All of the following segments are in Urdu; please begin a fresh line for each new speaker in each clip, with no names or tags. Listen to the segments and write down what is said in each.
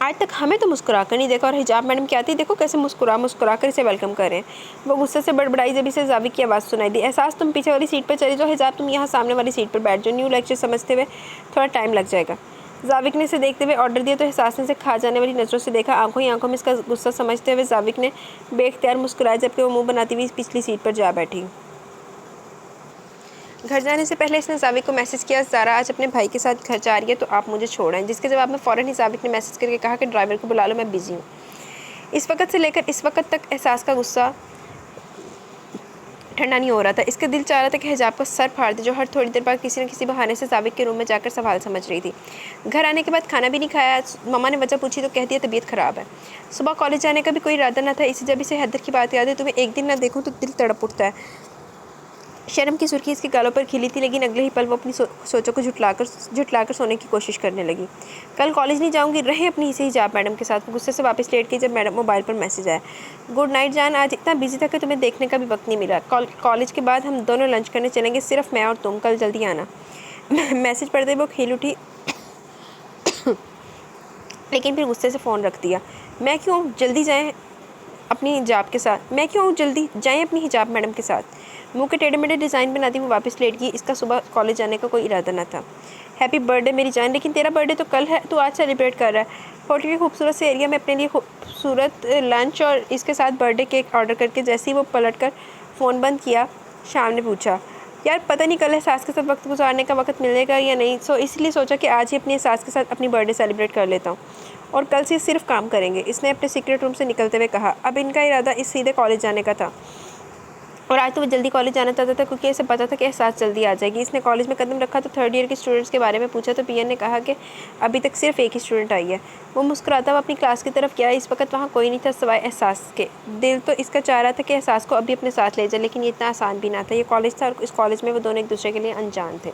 آج تک ہمیں تو مسکرا کر نہیں دیکھا، اور حجاب میڈم کیا تھی، دیکھو کیسے مسکرا کر اسے ویلکم کر رہے ہیں۔ وہ غصے سے بڑبڑائی جب اسے زاوق کی آواز سنائی دی، احساس تم پیچھے والی سیٹ پر چلی جاؤ، حجاب تم یہاں سامنے والی سیٹ پر بیٹھ جاؤ، نیو لیکچر سمجھتے ہوئے تھوڑا ٹائم لگ جائے گا۔ زاوق نے اسے دیکھتے ہوئے آرڈر دیا تو احساس نے اسے کھا جانے والی نظروں سے دیکھا، آنکھوں ہی آنکھوں میں اس کا غصہ سمجھتے ہوئے زاوق نے بے اختیار مسکرایا، جبکہ وہ منہ بناتی ہوئی پچھلی سیٹ پر جا بیٹھی۔ گھر جانے سے پہلے اس نے زاوق کو میسج کیا، زارا آج اپنے بھائی کے ساتھ گھر جا رہی ہے تو آپ مجھے چھوڑ آئیں، جس کے جواب میں فوراً ہی زاوق نے میسج کر کے کہا کہ ڈرائیور کو بلا لو، میں بزی ہوں۔ اس وقت سے لے کر اس وقت تک احساس کا غصہ ٹھنڈا نہیں ہو رہا تھا۔ اس کا دل چاہ رہا تھا کہ حجاب کا سر پھاڑ دے، جو ہر تھوڑی دیر بعد کسی نہ کسی بہانے سے زاوق کے روم میں جا کر سوال سمجھ رہی تھی۔ گھر آنے کے بعد کھانا بھی نہیں کھایا، مما نے وجہ پوچھی تو کہہ دیا طبیعت خراب ہے۔ صبح کالج جانے کا بھی کوئی ارادہ نہ تھا، جب اسے حیدر کی بات یاد ہے تو میں ایک دن نہ دیکھوں تو دل تڑپ اٹھتا ہے۔ شرم کی سرخی اس کے گالوں پر کھلی تھی، لیکن اگلے ہی پل وہ اپنی سوچوں کو جھٹلا کر سونے کی کوشش کرنے لگی۔ کل کالج نہیں جاؤں گی، رہے اپنی اسی حجاب میڈم کے ساتھ۔ وہ غصے سے واپس لیٹ گئی جب میڈم موبائل پر میسج آیا، گڈ نائٹ جان، آج اتنا بزی تھا کہ تمہیں دیکھنے کا بھی وقت نہیں ملا۔ کالج کے بعد ہم دونوں لنچ کرنے چلیں گے، صرف میں اور تم، کل جلدی آنا۔ میسج پڑھتے وہ کھیل اٹھی لیکن پھر غصے سے فون رکھ دیا۔ میں کیوں جلدی جائیں اپنی حجاب میڈم کے ساتھ؟ منہ کے ٹیڑھے میڑھے ڈیزائن بناتی وہ واپس لیٹ گئی۔ اس کا صبح کالج جانے کا کوئی ارادہ نہ تھا۔ ہیپی برتھ ڈے میری جان، لیکن تیرا برتھ ڈے تو کل ہے، تو آج سیلیبریٹ کر رہا ہے۔ ہوٹل کے خوبصورت سے ایریا میں اپنے لیے خوبصورت لنچ اور اس کے ساتھ برتھ ڈے کیک آرڈر کر کے جیسے ہی وہ پلٹ کر فون بند کیا، شام نے پوچھا، یار پتہ نہیں کل احساس کے ساتھ وقت گزارنے کا وقت ملے گا یا نہیں، اس لیے سوچا کہ آج ہی اپنے احساس کے ساتھ اپنی برتھ ڈے سیلیبریٹ کر لیتا ہوں، اور کل سے صرف کام کریں گے، اس نے اپنے سیکرٹ روم سے نکلتے ہوئے کہا۔ اب ان کا ارادہ اس سیدھے کالج جانے کا تھا، اور آج تو وہ جلدی کالج جانا چاہتا تھا کیونکہ اسے پتا تھا کہ احساس جلدی آ جائے گی۔ اس نے کالج میں قدم رکھا تو تھرڈ ایئر کے اسٹوڈنٹس کے بارے میں پوچھا تو پی این نے کہا کہ ابھی تک صرف ایک ہی اسٹوڈنٹ آئی ہے۔ وہ مسکراتا ہوا اپنی کلاس کی طرف گیا، اس وقت وہاں کوئی نہیں تھا سوائے احساس کے۔ دل تو اس کا چاہ رہا تھا کہ احساس کو ابھی اپنے ساتھ لے جائے، لیکن یہ اتنا آسان بھی نہ تھا۔ یہ کالج تھا اور اس کالج میں وہ دونوں ایک دوسرے کے لیے انجان تھے۔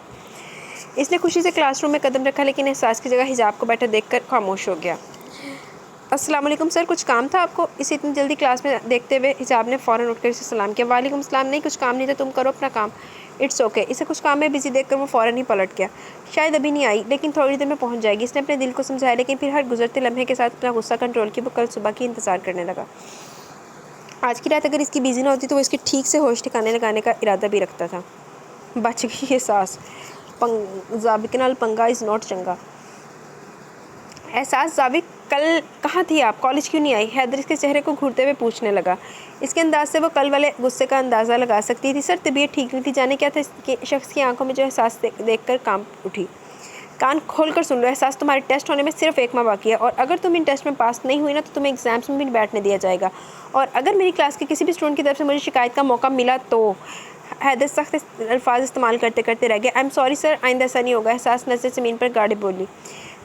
اس نے خوشی سے کلاس روم میں قدم رکھا، لیکن احساس کی جگہ حجاب کو بیٹھا دیکھ کر خاموش ہو گیا۔ السلام علیکم سر، کچھ کام تھا آپ کو؟ اسے اتنی جلدی کلاس میں دیکھتے ہوئے حجاب نے فوراً اٹھ کر اسے سلام کیا۔ وعلیکم السلام، نہیں کچھ کام نہیں تھا، تم کرو اپنا کام۔ It's okay. اسے کچھ کام میں بزی دیکھ کر وہ فوراً ہی پلٹ گیا۔ شاید ابھی نہیں آئی، لیکن تھوڑی دیر میں پہنچ جائے گی، اس نے اپنے دل کو سمجھایا، لیکن پھر ہر گزرتے لمحے کے ساتھ اپنا غصہ کنٹرول کیا۔ وہ کل صبح کی انتظار کرنے لگا۔ آج کی رات اگر اس کی بزی نہ ہوتی تو وہ اس کے ٹھیک سے ہوش ٹھکانے لگانے کا ارادہ بھی رکھتا تھا۔ بچ گئی احساس، زاوق نال پنگا از ناٹ چنگا۔ احساس، زاوق کل کہاں تھی آپ؟ کالج کیوں نہیں آئی؟ حیدر اس کے چہرے کو گھورتے ہوئے پوچھنے لگا۔ اس کے انداز سے وہ کل والے غصے کا اندازہ لگا سکتی تھی۔ سر طبیعت ٹھیک نہیں تھی، جانے کیا تھا اس شخص کی آنکھوں میں جو احساس دیکھ کر کانپ اٹھی۔ کان کھول کر سن لو احساس، تمہارے ٹیسٹ ہونے میں صرف 1 ماہ باقی ہے، اور اگر تم ان ٹیسٹ میں پاس نہیں ہوئی نا تو تمہیں ایگزامس میں بھی نہیں بیٹھنے دیا جائے گا، اور اگر میری کلاس کے کسی بھی اسٹوڈنٹ کی طرف سے مجھے شکایت کا موقع ملا تو۔ حیدر سخت الفاظ استعمال کرتے کرتے رہ گیا۔ آئی ایم سوری سر، آئندہ ایسا نہیں ہوگا۔ احساس نظر زمین پر گاڑے بولی۔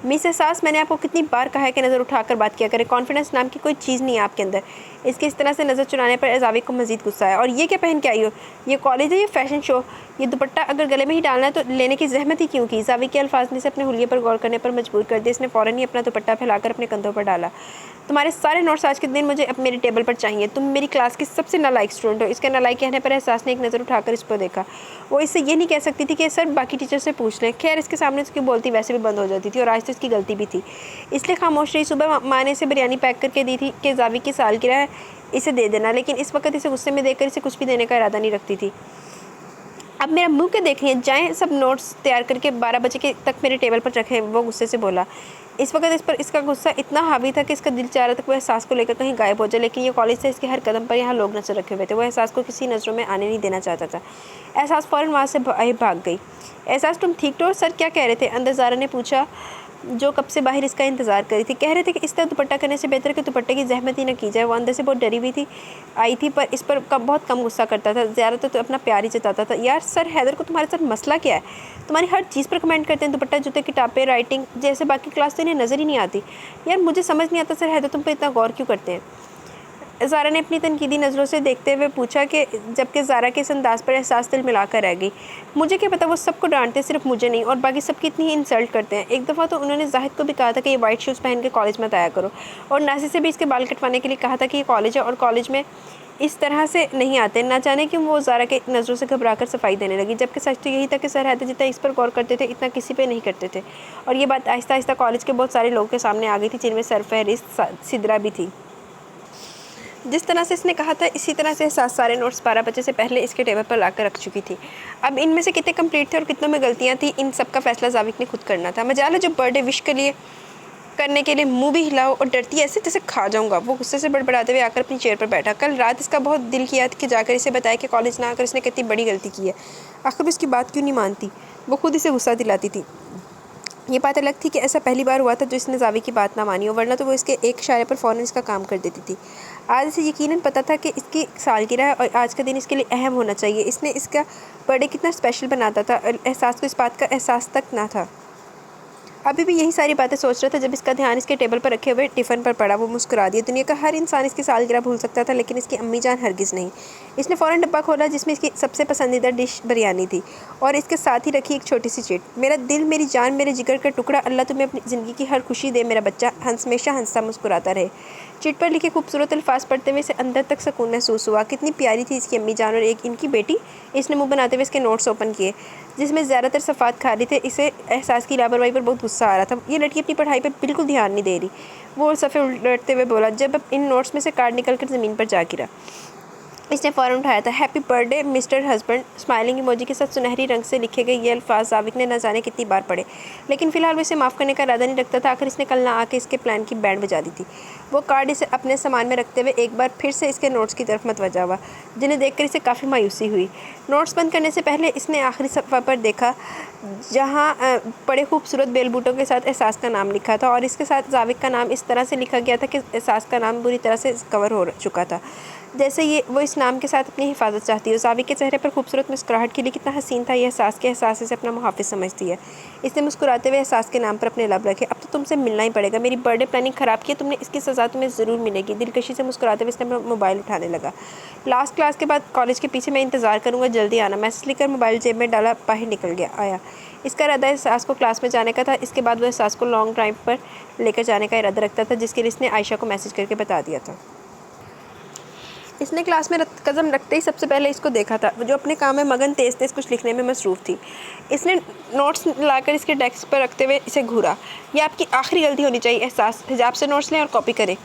مس احساس، میں نے آپ کو کتنی بار کہا ہے کہ نظر اٹھا کر بات کیا کرے، کانفیڈنس نام کی کوئی چیز نہیں ہے آپ کے اندر۔ اس کے اس طرح سے نظر چرانے پر زاوق کو مزید غصہ آیا۔ اور یہ کیا پہن کے آئی ہو؟ یہ کالج ہے یا فیشن شو؟ یہ دوپٹہ اگر گلے میں ہی ڈالنا ہے تو لینے کی زحمت ہی کیوں کی؟ زاوق کے الفاظ نے اسے اپنے حلیے پر غور کرنے پر مجبور کر دیا۔ اس نے فوراً ہی اپنا دوپٹہ پھیلا کر اپنے کندھوں پر ڈالا۔ تمہارے سارے نوٹس آج کے دن مجھے میرے ٹیبل پر چاہیے، تم میری کلاس کی سب سے نالائق اسٹوڈنٹ ہو۔ اس کے نالائق کہنے پر احساس نے ایک نظر اٹھا کر اس کو دیکھا۔ وہ اس سے یہ نہیں کہہ سکتی تھی کہ سر باقی ٹیچر سے پوچھ لیں، خیر اس کے سامنے اس کی بولتی ویسے بھی بند ہو جاتی تھی، اور آج تو اس کی غلطی بھی تھی، اس لیے خاموش رہی۔ صبح ماں نے اسے بریانی پیک کر کے دی تھی کہ زاوق کی سالگرہ ہے، اسے دے دینا، لیکن اس وقت اسے غصے میں دیکھ کر اسے کچھ بھی دینے کا ارادہ نہیں رکھتی تھی۔ اب میرا منہ کے دیکھیں، جائیں سب نوٹس تیار کر کے 12 بجے تک میرے ٹیبل پر رکھیں، وہ غصے سے بولا۔ اس وقت اس پر اس کا غصہ اتنا حاوی تھا کہ اس کا دل چاہ رہا تھا کہ وہ احساس کو لے کر کہیں غائب ہو جائے، لیکن یہ کالج سے اس کے ہر قدم پر یہاں لوگ نظر رکھے ہوئے تھے، وہ احساس کو کسی نظروں میں آنے نہیں دینا چاہتا تھا۔ احساس فوراً وہاں سے بھاگ گئی۔ احساس، تم ٹھیک تو؟ سر کیا کہہ رہے تھے؟ اندر زارا نے پوچھا، جو کب سے باہر اس کا انتظار کری تھی۔ کہہ رہے تھے کہ اس طرح دوپٹہ کرنے سے بہتر کہ دوپٹے کی زحمت ہی نہ کی جائے۔ وہ اندر سے بہت ڈری ہوئی آئی تھی، پر اس پر بہت کم غصہ کرتا تھا، زیادہ تو اپنا پیار ہی جتاتا تھا۔ یار سر، حیدر کو تمہارے ساتھ مسئلہ کیا ہے؟ تمہاری ہر چیز پر کمنٹ کرتے ہیں، دوپٹہ، جوتے، کتابیں، رائٹنگ جیسے باقی کلاس تو انہیں نظر ہی نہیں آتی۔ یار مجھے سمجھ نہیں آتا سر، حیدر تم پہ اتنا غور کیوں کرتے ہیں؟ زارا نے اپنی تنقیدی نظروں سے دیکھتے ہوئے پوچھا، کہ جبکہ زارا کے اس انداز پر احساس دل ملا کر رہ گئی۔ مجھے کیا پتا، وہ سب کو ڈانٹتے، صرف مجھے نہیں، اور باقی سب کی اتنی ہی انسلٹ کرتے ہیں۔ ایک دفعہ تو انہوں نے زاہد کو بھی کہا تھا کہ یہ وائٹ شوز پہن کے کالج میں آیا کرو، اور ناصر سے بھی اس کے بال کٹوانے کے لیے کہا تھا کہ یہ کالج ہے اور کالج میں اس طرح سے نہیں آتے، نہ جانے کہ وہ زارا کے نظروں سے گھبرا کر صفائی دینے لگی، جبکہ سچ تو یہی تھا کہ سر حیدر جتنا اس پر غور کرتے تھے اتنا کسی پہ نہیں کرتے تھے، اور یہ بات آہستہ آہستہ کالج کے بہت سارے لوگوں کے سامنے آ گئی تھی، جن میں سرفہرست سدرا بھی تھی۔ جس طرح سے اس نے کہا تھا اسی طرح سے سارے نوٹس 12 بجے سے پہلے اس کے ٹیبل پر لا کر رکھ چکی تھی۔ اب ان میں سے کتنے کمپلیٹ تھے اور کتنوں میں غلطیاں تھیں، ان سب کا فیصلہ زاوق نے خود کرنا تھا۔ مجال ہے جو برتھ ڈے وش کرنے کے لیے منہ بھی ہلاؤ اور ڈرتی ایسے جیسے کھا جاؤں گا۔ وہ غصے سے بڑبڑاتے ہوئے آ کر اپنی چیئر پر بیٹھا۔ کل رات اس کا بہت دل کیا کہ جا کر اسے بتائے کہ کالج نہ آ کر اس نے کتنی بڑی غلطی کی ہے، آخر اس کی بات کیوں نہیں مانتی، وہ خود اسے غصہ دلاتی تھی۔ یہ بات الگ تھی کہ ایسا پہلی بار ہوا تھا جو اس نے زاوق کی بات نہ مانی ہو، ورنہ تو وہ اس کے ایک اشارے پر فوراً اس کا کام کر دیتی تھی۔ آج اسے یقیناً پتہ تھا کہ اس کی سالگرہ ہے اور آج کا دن اس کے لیے اہم ہونا چاہیے۔ اس نے اس کا برتھ ڈے کتنا اسپیشل بناتا تھا اور احساس کو اس بات کا احساس تک نہ تھا۔ ابھی بھی یہی ساری باتیں سوچ رہا تھا جب اس کا دھیان اس کے ٹیبل پر رکھے ہوئے ٹفن پر پڑا۔ وہ مسکرا دیا۔ دنیا کا ہر انسان اس کی سالگرہ بھول سکتا تھا لیکن اس کی امی جان ہرگز نہیں۔ اس نے فوراً ڈبہ کھولا جس میں اس کی سب سے پسندیدہ ڈش بریانی تھی اور اس کے ساتھ ہی رکھی ایک چھوٹی سی چٹ۔ میرا دل، میری جان، میرے جگر کا ٹکڑا، اللہ تمہیں اپنی زندگی کی ہر خوشی دے میرا بچہ، ہمیشہ ہنستا مسکراتا رہے۔ چٹ پر لکھے خوبصورت الفاظ پڑھتے ہوئے اسے اندر تک سکون محسوس ہوا۔ کتنی پیاری تھی اس کی امی جان اور ایک ان کی بیٹی۔ اس نے منہ بناتے ہوئے اس کے نوٹس اوپن کیے جس میں زیادہ تر صفحات خالی تھے۔ اسے احساس کی لاپرواہی پر بہت غصہ آ رہا تھا۔ یہ لڑکی اپنی پڑھائی پر بالکل دھیان نہیں دے رہی، وہ صفحے الٹتے ہوئے بولا جب ان نوٹس میں سے کارڈ نکل کر زمین پر جا گرا۔ اس نے فوراً اٹھایا تھا۔ Happy birthday mister husband. Smiling emoji کے ساتھ سنہری رنگ سے لکھے گئے یہ الفاظ زاوق نے نہ جانے کتنی بار پڑھے، لیکن فی الحال وہ اسے معاف کرنے کا ارادہ نہیں رکھتا تھا۔ آخر اس نے کل نہ آ کے اس کے پلان کی بینڈ بجا دی تھی۔ وہ کارڈ اسے اپنے سامان میں رکھتے ہوئے ایک بار پھر سے اس کے نوٹس کی طرف متوجہ ہوا، جنہیں دیکھ کر اسے کافی مایوسی ہوئی۔ نوٹس بند کرنے سے پہلے اس نے آخری صفحہ پر دیکھا جہاں بڑے خوبصورت بیل بوٹوں کے ساتھ احساس کا نام لکھا تھا، اور اس کے ساتھ زاوق کا نام اس طرح سے لکھا گیا تھا کہ احساس کا نام بری طرح سے کور ہو چکا تھا، جیسے وہ اس نام کے ساتھ اپنی حفاظت چاہتی ہو۔ زاوق کے چہرے پر خوبصورت مسکراہٹ کے لیے کتنا حسین تھا یہ احساس کے احساس سے اپنا محافظ سمجھتی ہے۔ اس نے مسکراتے ہوئے احساس کے نام پر اپنے لب رکھے۔ اب تو تم سے ملنا ہی پڑے گا، میری برتھ ڈے پلاننگ خراب کی ہے تم نے، اس کی سزا تمہیں ضرور ملے گی۔ دلکشی سے مسکراتے ہوئے اس نے اپنا موبائل اٹھانے لگا۔ لاسٹ کلاس کے بعد کالج کے پیچھے میں انتظار کروں گا، جلدی آنا۔ میسج لکھ کر موبائل جیب میں ڈالا باہر نکل آیا۔ اس کا ارادہ احساس کو کلاس میں جانے کا تھا۔ اس کے بعد وہ احساس کو لانگ ڈرائیو پر لے کر جانے کا ارادہ رکھتا تھا، جس کے لیے اس نے عائشہ کو میسج کر کے بتا دیا تھا۔ اس نے کلاس میں قدم رکھتے ہی سب سے پہلے اس کو دیکھا تھا، جو اپنے کام میں مگن تیز تیز کچھ لکھنے میں مصروف تھی۔ اس نے نوٹس لا کر اس کے ڈیسک پر رکھتے ہوئے اسے گھورا۔ یہ آپ کی آخری غلطی ہونی چاہیے احساس، حجاب سے نوٹس لیں اور کاپی کریں۔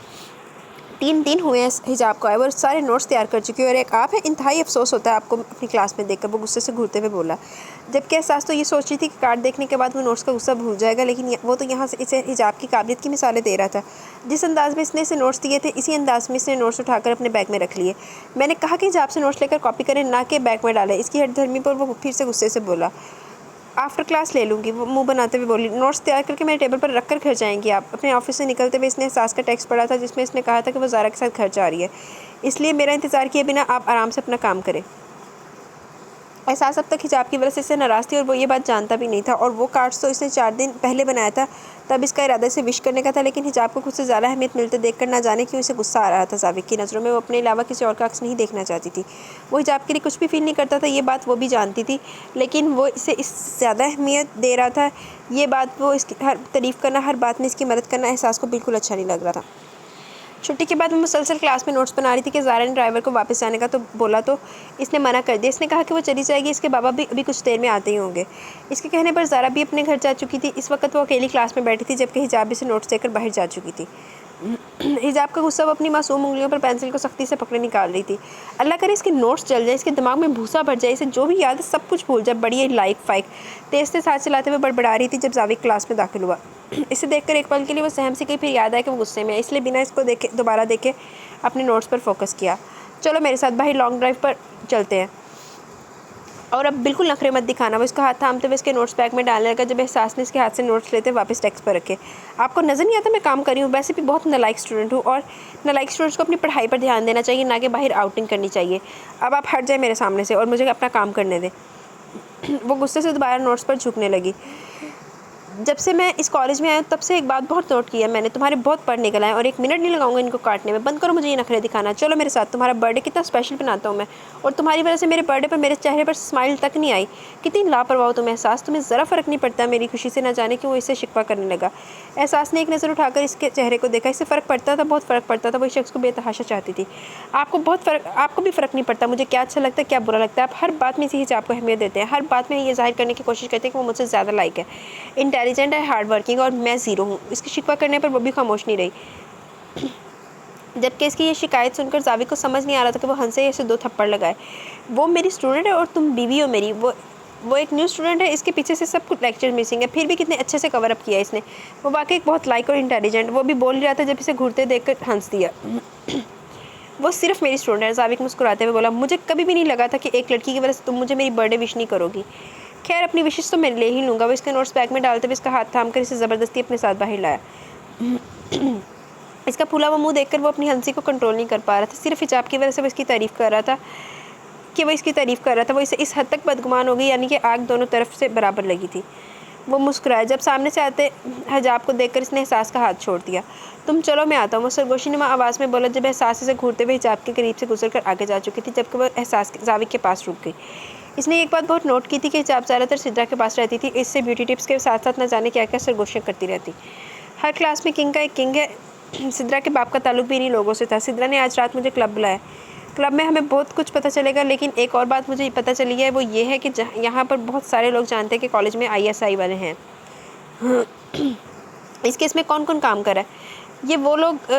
3 دن ہوئے ہیں حجاب کو آئے، وہ سارے نوٹس تیار کر چکی ہے اور ایک آپ ہے، انتہائی افسوس ہوتا ہے آپ کو اپنی کلاس میں دیکھ کر، وہ غصے سے گھورتے ہوئے بولا، جبکہ احساس تو یہ سوچ رہی تھی کہ کارڈ دیکھنے کے بعد وہ نوٹس کا غصہ بھول جائے گا، لیکن وہ تو یہاں سے اسے حجاب کی قابلیت کی مثالیں دے رہا تھا۔ جس انداز میں اس نے اسے نوٹس دیے تھے اسی انداز میں اس نے نوٹس اٹھا کر اپنے بیگ میں رکھ لیے۔ میں نے کہا کہ حجاب سے نوٹس لے کر کاپی کریں، نہ کہ بیگ میں ڈالیں۔ اس کی ہٹ دھرمی پر وہ پھر سے غصے سے بولا، آفٹر کلاس لے لوں گی، وہ منہ بناتے ہوئے بولی۔ نوٹس تیار کر کے میرے ٹیبل پر رکھ کر گھر جائیں گی آپ؟ اپنے آفس سے نکلتے ہوئے اس نے احساس کا ٹیکسٹ پڑھا تھا جس میں اس نے کہا تھا کہ وہ زارا کے ساتھ گھر جا رہی ہے، اس لیے میرا انتظار کیے بنا آپ آرام سے اپنا کام کریں۔ احساس اب تک حجاب کی وجہ سے اس سے ناراض تھی اور وہ یہ بات جانتا بھی نہیں تھا، اور وہ کارڈز تو اس نے 4 دن پہلے بنایا تھا، تب اس کا ارادہ اسے وش کرنے کا تھا، لیکن حجاب کو خود سے زیادہ اہمیت ملتے دیکھ کر نہ جانے کیوں اسے غصہ آ رہا تھا۔ زاوق کی نظروں میں وہ اپنے علاوہ کسی اور کا عکس نہیں دیکھنا چاہتی تھی۔ وہ حجاب کے لیے کچھ بھی فیل نہیں کرتا تھا، یہ بات وہ بھی جانتی تھی، لیکن وہ اسے اس زیادہ اہمیت دے رہا تھا۔ یہ بات وہ اس کی ہر تعریف کرنا، ہر بات میں اس کی مدد کرنا احساس کو بالکل اچھا نہیں لگ رہا تھا۔ چھٹی کے بعد وہ مسلسل کلاس میں نوٹس بنا رہی تھی کہ زارا نے ڈرائیور کو واپس جانے کا تو بولا تو اس نے منع کر دیا۔ اس نے کہا کہ وہ چلی جائے گی، اس کے بابا بھی ابھی کچھ دیر میں آتے ہی ہوں گے۔ اس کے کہنے پر زارا بھی اپنے گھر جا چکی تھی۔ اس وقت وہ اکیلی کلاس میں بیٹھی تھی، جبکہ حجاب اسے نوٹس دے کر باہر جا چکی تھی۔ حجاب کا غصہ وہ اپنی معصوم انگلیوں پر پینسل کو سختی سے پکڑے نکال رہی تھی۔ اللہ کرے اس کے نوٹس جل جائے، اس کے دماغ میں بھوسا بھر جائے، اسے جو بھی یاد ہے سب کچھ بھول جائے۔ بڑی لائق فائق تیز تیز ہاتھ چلاتے ہوئے بڑبڑا رہی تھی جب زاوق کلاس میں داخل ہوا۔ اسے دیکھ کر ایک پل کے لیے وہ سہم سی گئی، پھر یاد آیا کہ وہ غصے میں ہے، اس لیے بنا اس کو دوبارہ دیکھے اپنے نوٹس پر فوکس کیا۔ چلو میرے ساتھ باہر لانگ ڈرائیو پر چلتے ہیں، اور اب بالکل نخرے مت دکھانا۔ وہ اس کا ہاتھ تھامتے ہوئے اس کے نوٹس بیگ میں ڈالنے لگا، جب احساس نے اس کے ہاتھ سے نوٹس لیتے واپس ڈیسک پر رکھے۔ آپ کو نظر نہیں آتا میں کام کر رہی ہوں؟ ویسے بھی بہت نالائق اسٹوڈنٹ ہوں، اور نالائق اسٹوڈنٹس کو اپنی پڑھائی پر دھیان دینا چاہیے، نہ کہ باہر آؤٹنگ کرنی چاہیے۔ اب آپ ہٹ جائیں میرے سامنے سے اور مجھے اپنا کام کرنے دیں۔ وہ غصے سے دوبارہ نوٹس پر جھکنے لگی۔ جب سے میں اس کالج میں آئی ہوں تب سے ایک بات بہت نوٹ کی ہے میں نے، تمہارے بہت پڑھنے نکل آئے اور 1 منٹ نہیں لگاؤں گا ان کو کاٹنے میں، بند کرو مجھے یہ نخرے دکھانا، چلو میرے ساتھ، تمہارا برتھ ڈے کتنا اسپیشل بناتا ہوں میں، اور تمہاری وجہ سے میرے برتھ ڈے پر میرے چہرے پر اسمائل تک نہیں آئی، کتنی لاپرواہ ہو تم احساس، تمہیں ذرا فرق نہیں پڑتا میری خوشی سے، نہ جانے کہ وہ اس سے شکوہ کرنے لگا۔ احساس نے ایک نظر اٹھا کر اس کے چہرے کو دیکھا، اس سے فرق پڑتا تھا، بہت فرق پڑتا تھا، وہ اس شخص کو بے تحاشا چاہتی تھی۔ آپ کو بھی فرق نہیں پڑتا مجھے کیا اچھا لگتا ہے کیا برا لگتا ہے، آپ ہر بات میں اسی حجاب کو اہمیت دیتے ہیں، ہر بات میں یہ ظاہر کرنے کی کوشش کرتے ہیں کہ وہ مجھ سے زیادہ لائق ہے، انٹیلیجنٹ ہے، ہارڈ ورکنگ، اور میں زیرو ہوں۔ اس کی شکوہ کرنے پر وہ بھی خاموش نہیں رہی، جبکہ اس کی یہ شکایت سن کر زاوی کو سمجھ نہیں آ رہا تھا کہ وہ ہنسے اسے 2 تھپڑ لگائے۔ وہ میری اسٹوڈنٹ ہے اور تم بیوی ہو میری، وہ ایک نیو اسٹوڈنٹ ہے، اس کے پیچھے سے سب کچھ لیکچر مسنگ ہے، پھر بھی کتنے اچھے سے کور اپ کیا اس نے، وہ واقعی بہت لائق اور انٹیلیجنٹ، وہ بھی بول رہا تھا جب اسے گھورتے دیکھ کر ہنس دیا۔ وہ صرف میری اسٹوڈنٹ ہے، زاوی مسکراتے ہوئے بولا، مجھے کبھی بھی نہیں لگا تھا کہ ایک لڑکی کی وجہ سے تم مجھے میری برتھ ڈے وش نہیں کرو گی، خیر اپنی وشز تو میں لے ہی لوں گا۔ وہ اس کے نوٹس بیگ میں ڈالتے ہوئے اس کا ہاتھ تھام کر اسے زبردستی اپنے ساتھ باہر لایا۔ اس کا پھولا ہوا منہ دیکھ کر وہ اپنی ہنسی کو کنٹرول نہیں کر پا رہا تھا، صرف حجاب کی وجہ سے وہ اس کی تعریف کر رہا تھا وہ اسے اس حد تک بدگمان ہو گئی یعنی کہ آگ دونوں طرف سے برابر لگی تھی۔ وہ مسکرایا جب سامنے سے آتے حجاب کو دیکھ کر اس نے احساس کا ہاتھ چھوڑ دیا۔ تم چلو میں آتا ہوں، وہ سرگوشی نما آواز میں بولا جب احساس اسے گھورتے ہوئے حجاب کے قریب سے گزر کر آگے جا چکی تھی، جبکہ وہ احساس زاوی کے پاس رک گئی۔ اس نے ایک بات بہت نوٹ کی تھی کہ حجاب زیادہ تر سدرا کے پاس رہتی تھی، اس سے بیوٹی ٹپس کے ساتھ ساتھ نہ جانے کیا کیا سرگوشیاں کرتی رہتی۔ ہر کلاس میں کنگ کا ایک کنگ ہے، سدرا کے باپ کا تعلق بھی انہی لوگوں سے تھا۔ سدرا نے آج رات مجھے کلب بلایا، کلب میں ہمیں بہت کچھ پتہ چلے گا، لیکن ایک اور بات مجھے پتہ چلی ہے وہ یہ ہے کہ یہاں پر بہت سارے لوگ جانتے ہیں کہ کالج میں ISI والے ہیں۔ اس کیس میں کون کون کام کر رہا ہے یہ وہ لوگ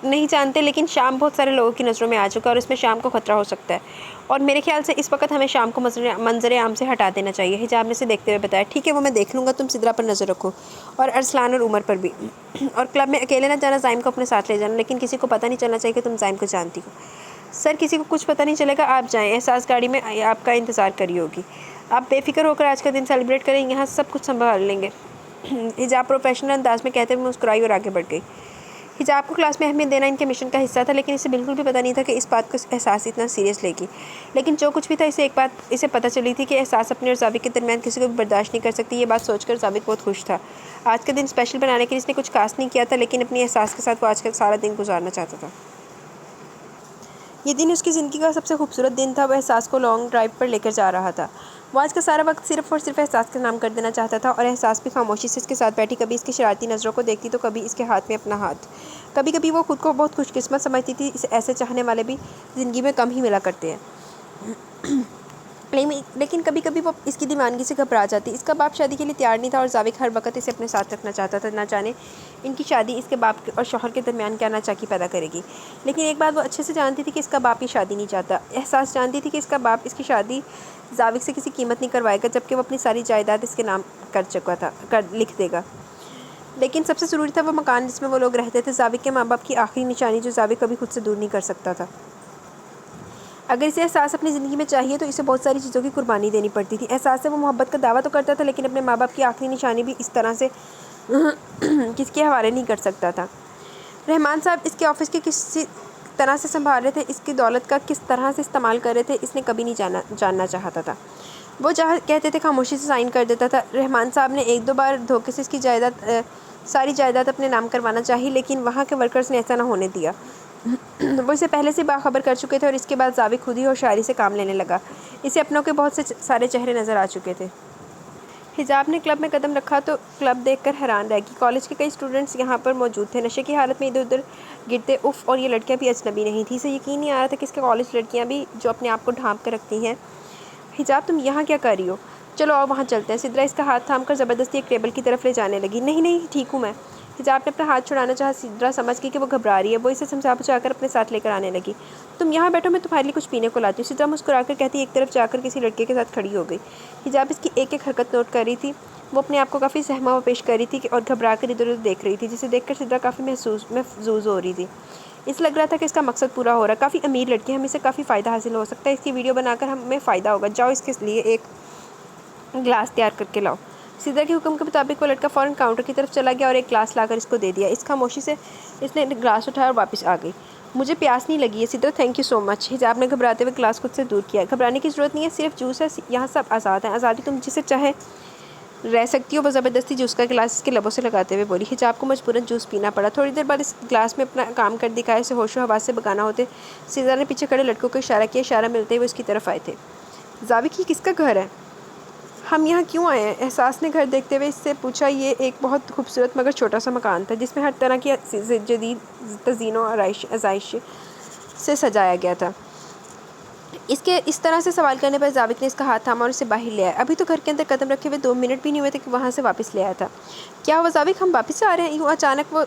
نہیں جانتے، لیکن شام بہت سارے لوگوں کی نظروں میں آ چکا ہے اور اس میں شام کو خطرہ ہو سکتا ہے، اور میرے خیال سے اس وقت ہمیں شام کو منظر عام سے ہٹا دینا چاہیے۔ حجاب نے اسے دیکھتے ہوئے بتایا، ٹھیک ہے وہ میں دیکھ لوں گا، تم سدرا پر نظر رکھو اور ارسلان اور عمر پر بھی، اور کلب میں اکیلے نہ جانا، زائم کو اپنے ساتھ لے جانا، لیکن کسی کو پتہ نہیں چلنا چاہیے کہ تم زائم کو جانتی ہو۔ سر کسی کو کچھ پتہ نہیں چلے گا، آپ جائیں، احساس گاڑی میں آپ کا انتظار کری ہوگی، آپ بے فکر ہو کر آج کا دن سیلیبریٹ کریں، یہاں سب کچھ سنبھال لیں گے۔ حجاب پروفیشنل انداز میں کہتے ہوئے مسکرائی اور آگے بڑھ گئی۔ حجاب کو کلاس میں اہمیت دینا ان کے مشن کا حصہ تھا، لیکن اسے بالکل بھی پتہ نہیں تھا کہ اس بات کو احساس اتنا سیریس لے گی، لیکن جو کچھ بھی تھا اسے ایک بات اسے پتہ چلی تھی کہ احساس اپنے اور زاوی کے درمیان کسی کو بھی برداشت نہیں کر سکتی۔ یہ بات سوچ کر زاوی بہت خوش تھا۔ آج کا دن اسپیشل بنانے کے لیے اس نے کچھ خاص نہیں کیا تھا، لیکن اپنی احساس کے ساتھ وہ آج کا سارا دن گزارنا چاہتا تھا۔ یہ دن اس کی زندگی کا سب سے خوبصورت دن تھا، وہ احساس کو لانگ ڈرائیو پر لے کر جا رہا تھا۔ وہ آج کا سارا وقت صرف اور صرف احساس کا نام کر دینا چاہتا تھا، اور احساس بھی خاموشی سے اس کے ساتھ بیٹھی کبھی اس کی شرارتی نظروں کو دیکھتی تو کبھی اس کے ہاتھ میں اپنا ہاتھ۔ کبھی کبھی وہ خود کو بہت خوش قسمت سمجھتی تھی، اسے ایسے چاہنے والے بھی زندگی میں کم ہی ملا کرتے ہیں، لیکن کبھی کبھی وہ اس کی دیوانگی سے گھبرا جاتی۔ اس کا باپ شادی کے لیے تیار نہیں تھا اور زاوی ہر وقت اسے اپنے ساتھ رکھنا چاہتا تھا، نہ جانے ان کی شادی اس کے باپ اور شوہر کے درمیان کیا ناچاکی پیدا کرے گی۔ لیکن ایک بات وہ اچھے سے جانتی تھی کہ اس کا باپ یہ شادی نہیں چاہتا۔ احساس جانتی تھی کہ اس کا باپ اس کی شادی زاوی سے کسی قیمت نہیں کروائے گا، جبکہ وہ اپنی ساری جائیداد اس کے نام لکھ دے گا۔ لیکن سب سے ضروری تھا وہ مکان جس میں وہ لوگ رہتے تھے، زاوی کے ماں باپ کی آخری نشانی جو زاوی کبھی خود سے دور نہیں کر سکتا تھا۔ اگر اسے احساس اپنی زندگی میں چاہیے تو اسے بہت ساری چیزوں کی قربانی دینی پڑتی تھی۔ احساس سے وہ محبت کا دعویٰ تو کرتا تھا، لیکن اپنے ماں باپ کی آخری نشانی بھی اس طرح سے کسی کے حوالے نہیں کر سکتا تھا۔ رحمان صاحب اس کے آفس کے کسی طرح سے سنبھال رہے تھے، اس کی دولت کا کس طرح سے استعمال کر رہے تھے، اس نے کبھی نہیں جاننا چاہتا تھا۔ وہ جہاں کہتے تھے خاموشی سے سائن کر دیتا تھا۔ رحمان صاحب نے 1-2 بار دھوکے سے اس کی ساری جائیداد اپنے نام کروانا چاہی، لیکن وہاں کے ورکرز نے ایسا نہ ہونے دیا۔ وہ اسے پہلے سے باخبر کر چکے تھے، اور اس کے بعد زاوی خود ہی ہوشیاری سے کام لینے لگا۔ اسے اپنوں کے بہت سے سارے چہرے نظر آ چکے تھے۔ حجاب نے کلب میں قدم رکھا تو کلب دیکھ کر حیران رہ گئی۔ کالج کے کئی اسٹوڈنٹس یہاں پر موجود تھے، نشے کی حالت میں ادھر ادھر گرتے، اور یہ لڑکیاں بھی اجنبی نہیں تھیں۔ اسے یقین نہیں آ رہا تھا کہ اس کے کالج لڑکیاں بھی جو اپنے آپ کو ڈھانپ کر رکھتی ہیں۔ حجاب تم یہاں کیا کر رہی ہو؟ چلو آؤ وہاں چلتے ہیں۔ سدرا اس کا ہاتھ تھام کر زبردستی ایک ٹیبل کی طرف لے جانے لگی۔ نہیں ٹھیک ہوں میں۔ حجاب نے اپنا ہاتھ چھڑانا چاہا، سدرا سمجھ گئی کہ وہ گھبرا رہی ہے، وہ اسے سمجھا بچا کر اپنے ساتھ لے کر آنے لگی۔ تم یہاں بیٹھو، میں تمہارے لیے کچھ پینے کو لاتی ہوں، سدرا مسکرا کر کہتی ایک طرف جا کر کسی لڑکے کے ساتھ کھڑی ہو گئی۔ حجاب اس کی ایک ایک حرکت نوٹ کر رہی تھی، وہ اپنے آپ کو کافی سہما ہوا پیش کر رہی تھی اور گھبرا کر ادھر ادھر دیکھ رہی تھی، جسے دیکھ کر سدرا کافی محظوظ ہو رہی تھی۔ اس لگ رہا تھا کہ اس کا مقصد پورا ہو رہا ہے، کافی امیر لڑکی ہے، ہمیں اسے کافی فائدہ حاصل ہو سکتا ہے، اس کی ویڈیو بنا کر ہمیں فائدہ ہوگا، جاؤ اس کے لیے ایک گلاس تیار کر کے لاؤ۔ سدرا کے حکم کے مطابق وہ لڑکا فوراً کاؤنٹر کی طرف چلا گیا اور ایک گلاس لا کر اس کو دے دیا۔ اس خاموشی سے اس نے گلاس اٹھایا اور واپس آ گئی۔ مجھے پیاس نہیں لگی ہے سدرا، تھینک یو سو مچ۔ حجاب نے گھبراتے ہوئے گلاس خود سے دور کیا۔ گھبرانے کی ضرورت نہیں ہے، صرف جوس ہے، یہاں سب آزاد ہیں، آزادی تم جسے چاہے رہ سکتی ہو؟ وہ زبردستی جوس کا گلاس اس کے لبوں سے لگاتے ہوئے بولی۔ حجاب کو مجبوراً جوس پینا پڑا۔ تھوڑی دیر بعد اس گلاس میں اپنا کام کر دکھایا، اسے ہوش و حواس سے بگانا ہوتے سدرا نے پیچھے کھڑے لڑکوں کو اشارہ کیا، اشارہ ملتے ہوئے اس کی طرف آئے تھے۔ ذابق، یہ کس کا گھر ہے؟ ہم یہاں کیوں آئے ہیں؟ احساس نے گھر دیکھتے ہوئے اس سے پوچھا۔ یہ ایک بہت خوبصورت مگر چھوٹا سا مکان تھا جس میں ہر طرح کی جدید تزئین و آرائش سے سجایا گیا تھا۔ اس طرح سے سوال کرنے پر ضابط نے اس کا ہاتھ تھاما اور اسے باہر لے آیا۔ ابھی تو گھر کے اندر قدم رکھے ہوئے 2 منٹ بھی نہیں ہوئے تھے کہ وہاں سے واپس لے آیا تھا۔ کیا ہوا ضابط، ہم واپس آ رہے ہیں؟ یوں اچانک وہ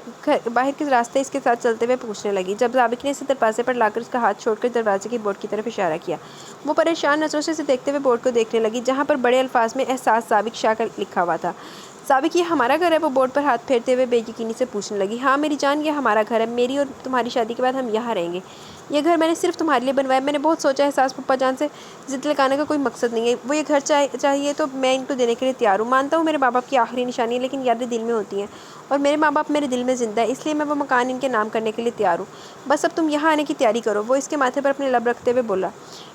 باہر کے راستے اس کے ساتھ چلتے ہوئے پوچھنے لگی۔ جب ضابط نے اسے دروازے پر لا کر اس کا ہاتھ چھوڑ کر دروازے کی بورڈ کی طرف اشارہ کیا، وہ پریشان نظروں سے اسے دیکھتے ہوئے بورڈ کو دیکھنے لگی جہاں پر بڑے الفاظ میں احساس ضابط شاہ کا لکھا ہوا تھا۔ ضابط، یہ ہمارا گھر ہے؟ وہ بورڈ پر ہاتھ پھیرتے ہوئے بے یقینی سے پوچھنے لگی۔ ہاں میری جان، یہ ہمارا گھر ہے۔ میری اور تمہاری شادی کے بعد ہم یہاں رہیں گے۔ یہ گھر میں نے صرف تمہارے لیے بنوایا ہے۔ میں نے بہت سوچا، احساس پپا جان سے ضد لگانے کا کوئی مقصد نہیں ہے۔ وہ یہ گھر چاہیے تو میں ان کو دینے کے لیے تیار ہوں۔ مانتا ہوں میرے ماں باپ کی آخری نشانی ہے، لیکن یادیں دل میں ہوتی ہیں اور میرے ماں باپ میرے دل میں زندہ ہے، اس لیے میں وہ مکان ان کے نام کرنے کے لیے تیار ہوں۔ بس اب تم یہاں آنے کی تیاری کرو۔ وہ اس کے ماتھے پر اپنے لب رکھتے ہوئے بولا۔